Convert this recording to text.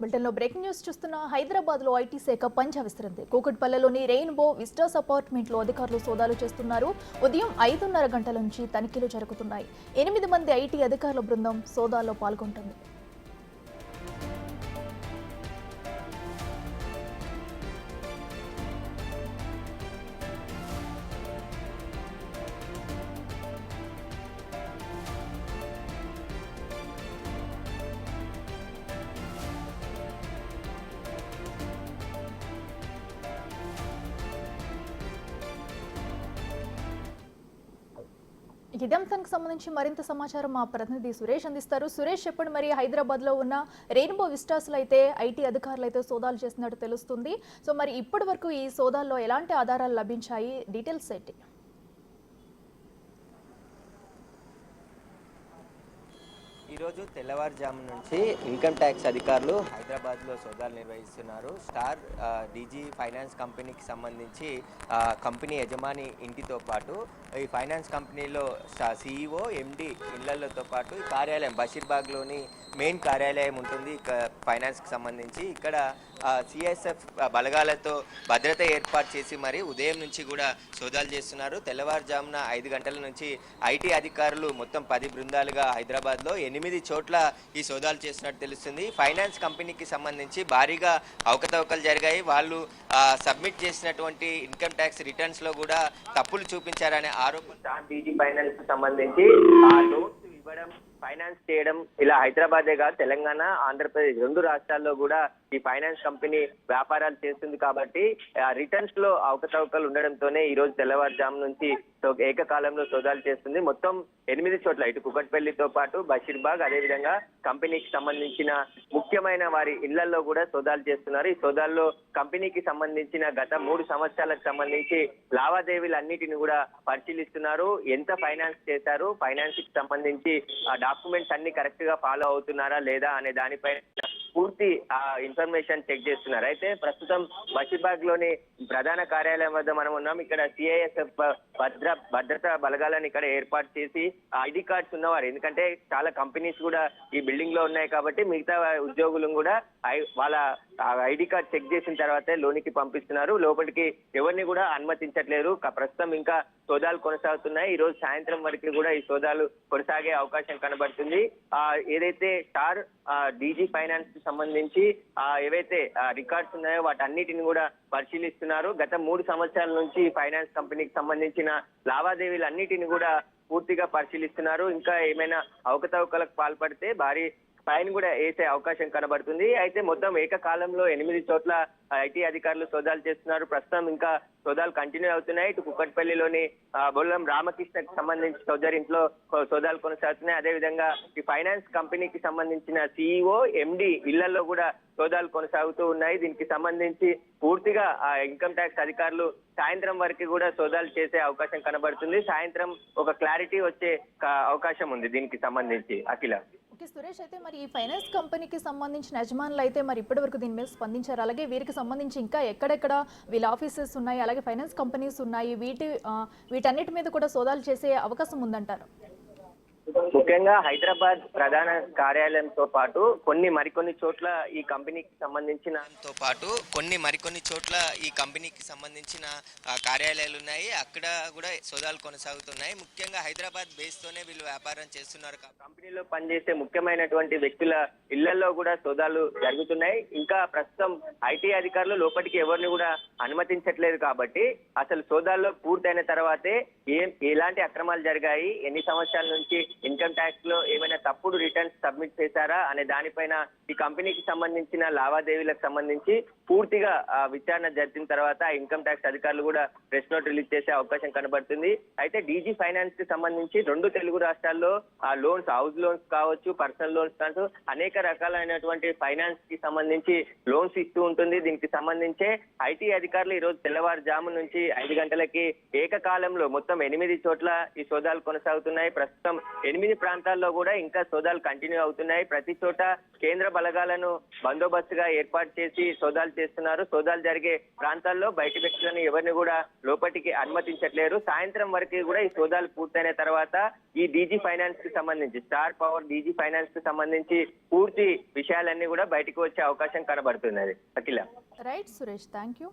బులెటిన్లో breaking news చూస్తున్న హైదరాబాద్లో ఐటీ శాఖ పంజా విసిరింది. కూకట్పల్లిలోని రెయిన్బో విస్టాస్ అపార్ట్మెంట్లో అధికారులు సోదాలు చేస్తున్నారు. ఉదయం 5:30 గంటల నుంచి తనిఖీలు జరుగుతున్నాయి. 8 మంది ఐటీ అధికారుల బృందం సోదాల్లో పాల్గొంటుంది. ఇదే అంశానికి సంబంధించి మరింత సమాచారం మా ప్రతినిధి సురేష్ అందిస్తారు. సురేష్, చెప్పండి, మరి హైదరాబాద్ లో ఉన్న రెయిన్బో విస్టాస్ లో అయితే ఐటీ అధికారులు అయితే సోదాలు చేసినట్టు తెలుస్తుంది. సో మరి ఇప్పటి వరకు ఈ సోదాల్లో ఎలాంటి ఆధారాలు లభించాయి? డీటెయిల్స్ ఏంటి? ఈరోజు తెల్లవారుజాము నుంచి ఇన్కమ్ ట్యాక్స్ అధికారులు హైదరాబాద్లో సోదాలు నిర్వహిస్తున్నారు. స్టార్ డీజీ ఫైనాన్స్ కంపెనీకి సంబంధించి కంపెనీ యజమాని ఇంటితో పాటు ఈ ఫైనాన్స్ కంపెనీలో CEO, MD ఇళ్లతో పాటు ఈ కార్యాలయం బషీర్బాగ్లోని మెయిన్ కార్యాలయం ఉంటుంది. ఫైనాన్స్కి సంబంధించి ఇక్కడ CSF బలగాలతో భద్రత ఏర్పాటు చేసి మరి ఉదయం నుంచి కూడా సోదాలు చేస్తున్నారు. తెల్లవారుజామున 5 గంటల నుంచి ఐటీ అధికారులు మొత్తం 10 బృందాలుగా హైదరాబాద్లో 8 చోట్ల ఈ సోదాలు చేస్తున్నట్టు తెలుస్తుంది. ఫైనాన్స్ కంపెనీకి సంబంధించి భారీగా అవకతవకలు జరిగాయి. వాళ్ళు సబ్మిట్ చేసినటువంటి ఇన్కమ్ ట్యాక్స్ రిటర్న్స్లో కూడా తప్పులు చూపించారనే ఆరోపణ డీజీ ఫైనాన్స్ సంబంధించి లోన్స్ ఇవ్వడం, ఫైనాన్స్ చేయడం ఇలా హైదరాబాదే కాదు తెలంగాణ, ఆంధ్రప్రదేశ్ 2 రాష్ట్రాల్లో కూడా ఈ ఫైనాన్స్ కంపెనీ వ్యాపారాలు చేస్తుంది. కాబట్టి రిటర్న్స్ లో అవకతవకలు ఉండడంతోనే ఈ రోజు తెల్లవారుజాము నుంచి ఏకకాలంలో సోదాలు చేస్తుంది. మొత్తం 8 చోట్ల ఇటు కుకట్పల్లితో పాటు బషీర్బాగ్, అదేవిధంగా కంపెనీకి సంబంధించిన ముఖ్యమైన వారి ఇళ్లలో కూడా సోదాలు చేస్తున్నారు. ఈ సోదాల్లో కంపెనీకి సంబంధించిన గత 3 సంవత్సరాలకు సంబంధించి లావాదేవీలన్నిటిని కూడా పరిశీలిస్తున్నారు. ఎంత ఫైనాన్స్ చేశారు, ఫైనాన్స్ కి సంబంధించి డాక్యుమెంట్స్ అన్ని కరెక్ట్ గా ఫాలో అవుతున్నారా లేదా అనే దానిపై పూర్తి ఇన్ఫర్మేషన్ చెక్ చేస్తున్నారు. అయితే ప్రస్తుతం బషీర్బాగ్ లోని ప్రధాన కార్యాలయం వద్ద మనం ఉన్నాం. ఇక్కడ CISF భద్రతా బలగాలను ఇక్కడ ఏర్పాటు చేసి ఐడి కార్డ్స్ ఉన్నవారు, ఎందుకంటే చాలా కంపెనీస్ కూడా ఈ బిల్డింగ్ లో ఉన్నాయి కాబట్టి మిగతా ఉద్యోగులను కూడా వాళ్ళ ఐడి కార్డ్ చెక్ చేసిన తర్వాతే లోనికి పంపిస్తున్నారు. లోపలికి ఎవరిని కూడా అనుమతించట్లేరు. ప్రస్తుతం ఇంకా సోదాలు కొనసాగుతున్నాయి. ఈ రోజు సాయంత్రం వరకు కూడా ఈ సోదాలు కొనసాగే అవకాశం కనబడుతుంది. ఏదైతే స్టార్ డీజీ ఫైనాన్స్ కి సంబంధించి ఏవైతే రికార్డ్స్ ఉన్నాయో వాటన్నిటిని కూడా పరిశీలిస్తున్నారు. గత 3 సంవత్సరాల నుంచి ఫైనాన్స్ కంపెనీకి సంబంధించిన లావాదేవీలన్నిటిని కూడా పూర్తిగా పరిశీలిస్తున్నారు. ఇంకా ఏమైనా అవకతవకలకు పాల్పడితే భారీ ఫైన్ కూడా వేసే అవకాశం కనబడుతుంది. అయితే మొత్తం ఏకకాలంలో 8 చోట్ల ఐటీ అధికారులు సోదాలు చేస్తున్నారు. ప్రస్తుతం ఇంకా సోదాలు కంటిన్యూ అవుతున్నాయి. ఇటు కుకట్పల్లిలోని బొల్లం రామకృష్ణకి సంబంధించి సోదరి ఇంట్లో సోదాలు కొనసాగుతున్నాయి. అదేవిధంగా ఈ ఫైనాన్స్ కంపెనీకి సంబంధించిన CEO, MD ఇళ్లలో కూడా సోదాలు కొనసాగుతూ ఉన్నాయి. దీనికి సంబంధించి పూర్తిగా ఇన్కమ్ ట్యాక్స్ అధికారులు సాయంత్రం వరకు కూడా సోదాలు చేసే అవకాశం కనబడుతుంది. సాయంత్రం ఒక క్లారిటీ వచ్చే అవకాశం ఉంది దీనికి సంబంధించి. అఖిల. ఓకే సురేష్, అయితే మరి ఈ ఫైనాన్స్ కంపెనీకి సంబంధించిన యజమానులు అయితే మరి ఇప్పటి వరకు దీని మీద స్పందించారు. అలాగే వీరికి సంబంధించి ఇంకా ఎక్కడెక్కడ వీళ్ళ ఆఫీసెస్ ఉన్నాయి, అలాగే ఫైనాన్స్ కంపెనీస్ ఉన్నాయి, వీటన్నిటి మీద కూడా సోదాలు చేసే అవకాశం ఉందంటారు? ముఖ్యంగా హైదరాబాద్ ప్రధాన కార్యాలయంతో పాటు మరికొన్ని చోట్ల ఈ కంపెనీకి సంబంధించిన కార్యాలయాలు ఉన్నాయి. అక్కడ కూడా సోదాలు కొనసాగుతున్నాయి. ముఖ్యంగా హైదరాబాద్ బేస్ తోనే వీళ్ళు వ్యాపారం చేస్తున్నారు. కంపెనీలో పనిచేసే ముఖ్యమైనటువంటి వ్యక్తుల ఇళ్లలో కూడా సోదాలు జరుగుతున్నాయి. ఇంకా ప్రస్తుతం ఐటీ అధికారులు లోపలికి ఎవరిని కూడా అనుమతించట్లేదు. కాబట్టి అసలు సోదాల్లో పూర్తయిన తర్వాతే ఎలాంటి అక్రమాలు జరిగాయి, ఎన్ని సంవత్సరాల నుంచి ఇన్కమ్ ట్యాక్స్ లో ఏమైనా తప్పుడు రిటర్న్స్ సబ్మిట్ చేశారా అనే దానిపైన ఈ కంపెనీకి సంబంధించిన లావాదేవీలకు సంబంధించి పూర్తిగా విచారణ జరిపిన తర్వాత ఇన్కమ్ ట్యాక్స్ అధికారులు కూడా ప్రెస్ నోట్ రిలీజ్ చేసే అవకాశం కనబడుతుంది. అయితే డీజీ ఫైనాన్స్ కి సంబంధించి 2 తెలుగు రాష్ట్రాల్లో లోన్స్, హౌస్ లోన్స్ కావచ్చు, పర్సనల్ లోన్స్ కావచ్చు, అనేక రకాలైనటువంటి ఫైనాన్స్ కి సంబంధించి లోన్స్ ఇస్తూ ఉంటుంది. దీనికి సంబంధించే ఐటీ అధికారులు ఈ రోజు తెల్లవారుజాము నుంచి 5 గంటలకి ఏకకాలంలో మొత్తం 8 చోట్ల ఈ సోదాలు కొనసాగుతున్నాయి. ప్రస్తుతం 8 ప్రాంతాల్లో కూడా ఇంకా సోదాలు కంటిన్యూ అవుతున్నాయి. ప్రతి చోట కేంద్ర బలగాలను బందోబస్తుగా ఏర్పాటు చేసి సోదాలు చేస్తున్నారు. సోదాలు జరిగే ప్రాంతాల్లో బయట వ్యక్తులను ఎవరిని కూడా లోపలికి అనుమతించట్లేరు. సాయంత్రం వరకు కూడా ఈ సోదాలు పూర్తయిన తర్వాత ఈ డీజీ ఫైనాన్స్ కి సంబంధించి స్టార్ పవర్ డీజీ ఫైనాన్స్ కి సంబంధించి పూర్తి విషయాలన్నీ కూడా బయటకు వచ్చే అవకాశం కనబడుతున్నది. Akhila. Right Suresh, thank you.